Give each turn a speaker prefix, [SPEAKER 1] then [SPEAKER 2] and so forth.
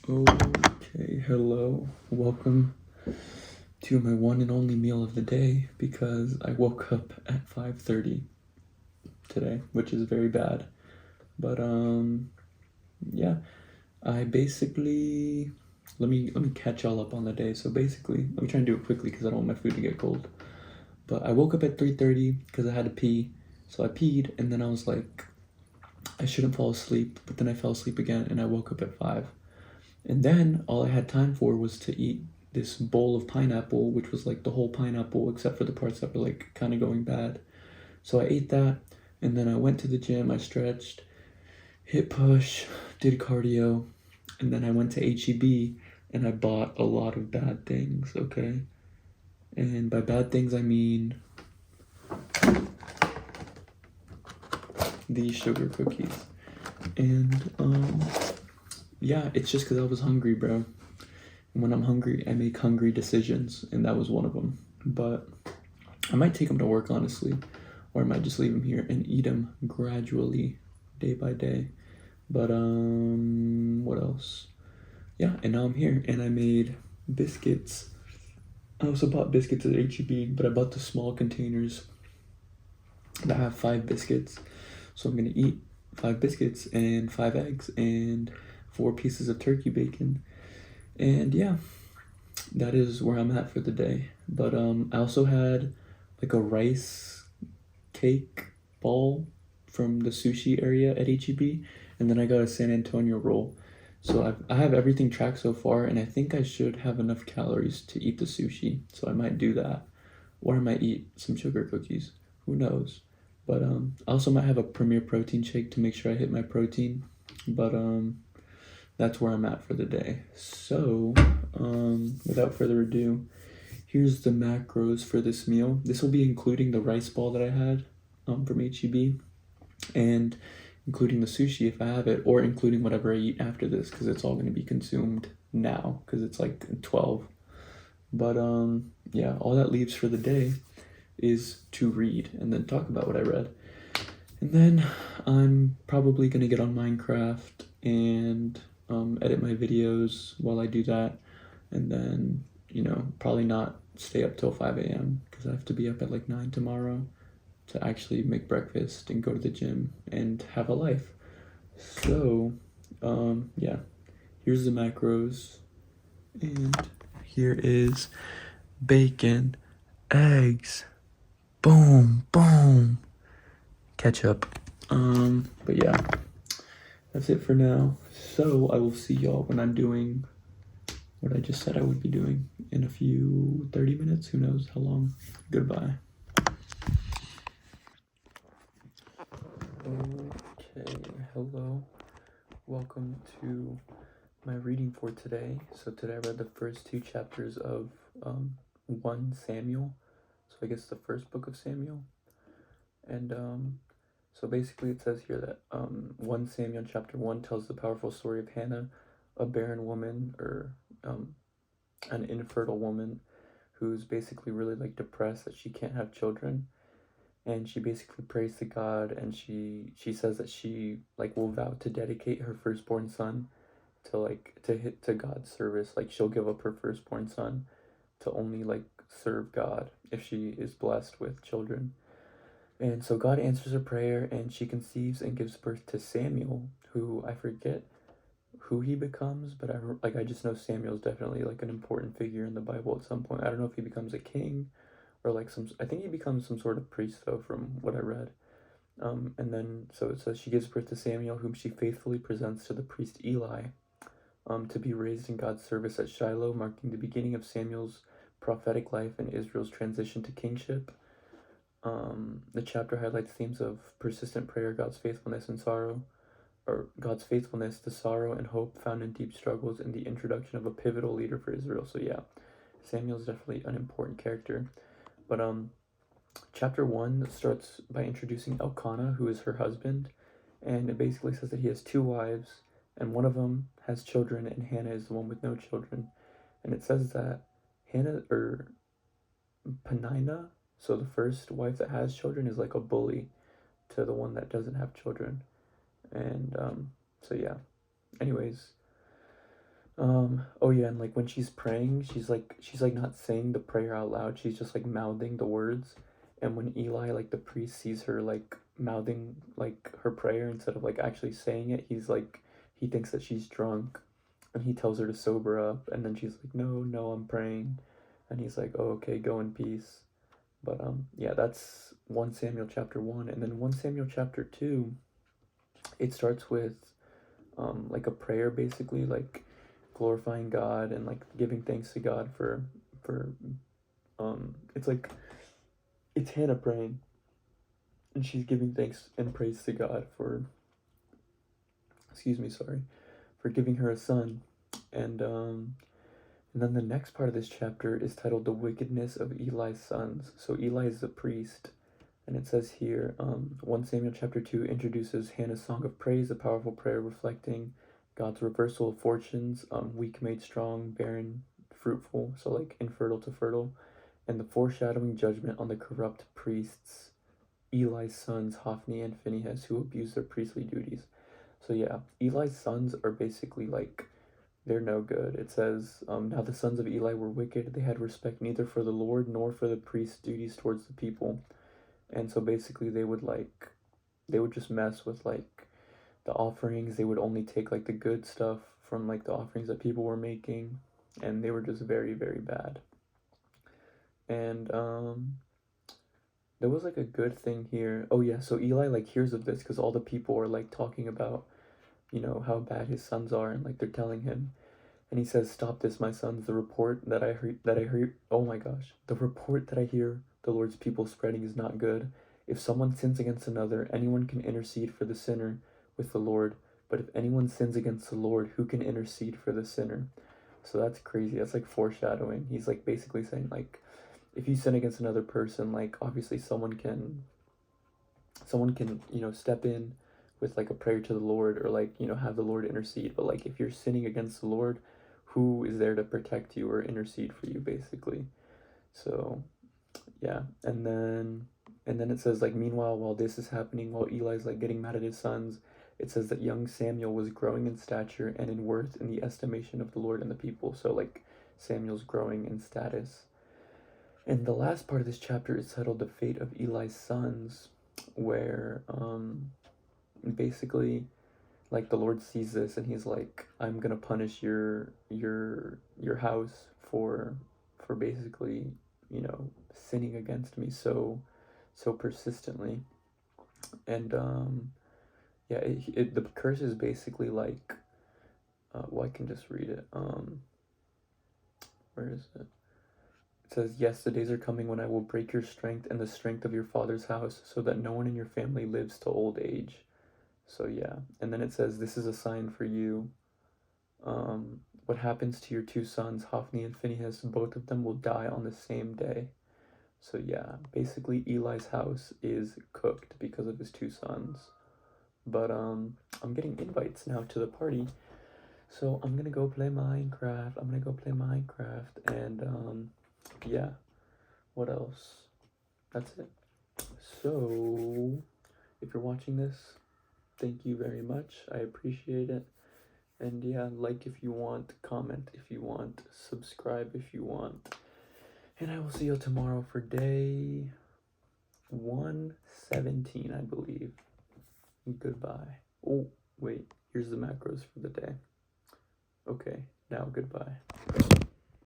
[SPEAKER 1] Okay, hello. Welcome to my one and only meal of the day because I woke up at 5:30 today, which is very bad. But yeah, I basically let me catch y'all up on the day. So basically, let me try and do it quickly because I don't want my food to get cold. But I woke up at 3:30 because I had to pee. So I peed and then I was like I shouldn't fall asleep, but then I fell asleep again and I woke up at 5. And then all I had time for was to eat this bowl of pineapple, which was like the whole pineapple except for the parts that were like kind of going bad. So I ate that, and then I went to the gym, I stretched, hit push, did cardio, and then I went to HEB and I bought a lot of bad things, okay? And by bad things, I mean these sugar cookies. And yeah, it's just because I was hungry, bro. And when I'm hungry, I make hungry decisions, and that was one of them. But I might take them to work, honestly, or I might just leave them here and eat them gradually, day by day. But what else? Yeah, and now I'm here, and I made biscuits. I also bought biscuits at HEB, but I bought the small containers that have 5 biscuits. So I'm gonna eat 5 biscuits and 5 eggs and 4 pieces of turkey bacon. And yeah, that is where I'm at for the day. But I also had like a rice cake ball from the sushi area at HEB, and then I got a San Antonio roll. So I have everything tracked so far, and I think I should have enough calories to eat the sushi. So I might do that, or I might eat some sugar cookies. Who knows? But I also might have a Premier Protein shake to make sure I hit my protein. But that's where I'm at for the day. So without further ado, here's the macros for this meal. This will be including the rice ball that I had from HEB, and including the sushi if I have it, or including whatever I eat after this, because it's all going to be consumed now, because it's like 12. But yeah, all that leaves for the day is to read and then talk about what I read. And then I'm probably going to get on Minecraft and edit my videos while I do that. And then, probably not stay up till 5 a.m. because I have to be up at like 9 tomorrow to actually make breakfast and go to the gym and have a life. So, yeah, here's the macros. And here is bacon, eggs, boom, boom, ketchup. But yeah, that's it for now. So I will see y'all when I'm doing what I just said I would be doing in a few 30 minutes. Who knows how long. Goodbye. Okay, hello. Welcome to my reading for today. So today I read the first 2 chapters of 1 Samuel. So I guess the first book of Samuel. And so basically it says here that 1 Samuel chapter 1 tells the powerful story of Hannah, a barren woman, or an infertile woman who's basically really like depressed that she can't have children, and she basically prays to God, and she says that she like will vow to dedicate her firstborn son to God's service. Like she'll give up her firstborn son to only like serve God if she is blessed with children. And so God answers her prayer, and she conceives and gives birth to Samuel, who I forget who he becomes, but I just know Samuel's definitely like an important figure in the Bible at some point. I don't know if he becomes a king or like I think he becomes some sort of priest though, from what I read. And then so it says she gives birth to Samuel, whom she faithfully presents to the priest Eli, to be raised in God's service at Shiloh, marking the beginning of Samuel's prophetic life and Israel's transition to kingship. The chapter highlights themes of persistent prayer, God's faithfulness and sorrow, or God's faithfulness to sorrow and hope found in deep struggles, and the introduction of a pivotal leader for Israel. So yeah, Samuel's definitely an important character. But chapter 1 starts by introducing Elkanah, who is her husband, and it basically says that he has 2 wives, and one of them has children, and Hannah is the one with no children. And it says that Hannah, or Penina, so the first wife that has children, is like a bully to the one that doesn't have children. And so yeah, anyways, Oh yeah, and like when she's praying, she's like not saying the prayer out loud. She's just like mouthing the words. And when Eli, like the priest, sees her like mouthing like her prayer instead of like actually saying it, he thinks that she's drunk, and he tells her to sober up. And then she's like, "No, no, I'm praying," and he's like, "Oh, okay, go in peace." But yeah, that's 1 Samuel chapter 1, and then 1 Samuel chapter 2. It starts with like a prayer, basically, like glorifying God and like giving thanks to God for it's like it's Hannah praying, and she's giving thanks and praise to God for, excuse me, sorry, for giving her a son. And and then the next part of this chapter is titled "The Wickedness of Eli's Sons." So Eli is the priest, and it says here, 1 Samuel chapter 2 introduces Hannah's song of praise, a powerful prayer reflecting God's reversal of fortunes, weak made strong, barren fruitful, so like infertile to fertile, and the foreshadowing judgment on the corrupt priests, Eli's sons, Hophni and Phinehas, who abuse their priestly duties. So yeah, Eli's sons are basically like, they're no good. It says, now the sons of Eli were wicked. They had respect neither for the Lord nor for the priest's duties towards the people. And so basically they would just mess with like the offerings. They would only take like the good stuff from like the offerings that people were making, and they were just very, very bad. And there was like a good thing here. Oh yeah, so Eli like hears of this because all the people are like talking about, how bad his sons are, and like they're telling him. And he says, "Stop this, my sons. The report that I heard, oh my gosh, the report that I hear the Lord's people spreading is not good. If someone sins against another, anyone can intercede for the sinner with the Lord. But if anyone sins against the Lord, who can intercede for the sinner?" So that's crazy. That's like foreshadowing. He's like basically saying like, if you sin against another person, like obviously someone can step in with like a prayer to the Lord, or like have the Lord intercede. But like if you're sinning against the Lord, who is there to protect you or intercede for you, basically? So yeah, and then it says like, meanwhile, while this is happening, while Eli's like getting mad at his sons, it says that young Samuel was growing in stature and in worth in the estimation of the Lord and the people. So like Samuel's growing in status. And the last part of this chapter is titled "The Fate of Eli's Sons," where basically like the Lord sees this and he's like, "I'm gonna punish your house for basically, sinning against me so persistently." And yeah, the curse is basically like, well, I can just read it. Where is it? It says, "Yes, the days are coming when I will break your strength and the strength of your father's house, so that no one in your family lives to old age." So yeah, and then it says, "This is a sign for you. What happens to your two sons, Hophni and Phinehas, both of them will die on the same day." So yeah, basically Eli's house is cooked because of his two sons. But I'm getting invites now to the party, so I'm gonna go play Minecraft. And yeah, what else? That's it. So if you're watching this, thank you very much. I appreciate it. And yeah, like if you want, comment if you want, subscribe if you want. And I will see you tomorrow for day 117, I believe. Goodbye. Oh, wait, here's the macros for the day. Okay, now goodbye.